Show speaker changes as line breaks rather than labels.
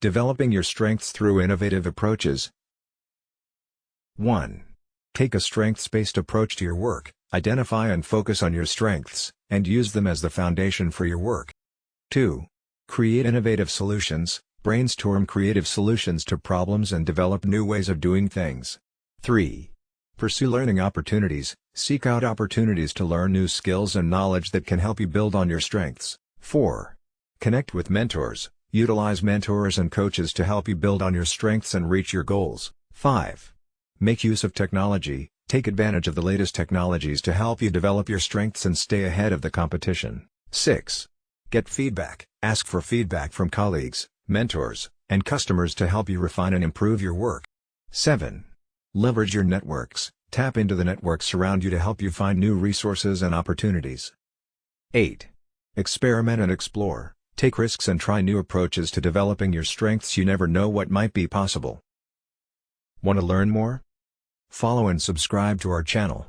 Developing your strengths through innovative approaches. 1. Take a strengths-based approach to your work, identify and focus on your strengths, and use them as the foundation for your work. 2. Create innovative solutions, brainstorm creative solutions to problems and develop new ways of doing things. 3. Pursue learning opportunities, seek out opportunities to learn new skills and knowledge that can help you build on your strengths. 4. Connect with mentors, utilize mentors and coaches to help you build on your strengths and reach your goals. 5. Make use of technology, take advantage of the latest technologies to help you develop your strengths and stay ahead of the competition. 6. Get feedback, ask for feedback from colleagues, mentors, and customers to help you refine and improve your work. 7. Leverage your networks, tap into the networks around you to help you find new resources and opportunities. 8. Experiment and explore, take risks and try new approaches to developing your strengths. You never know what might be possible. Want to learn more? Follow and subscribe to our channel.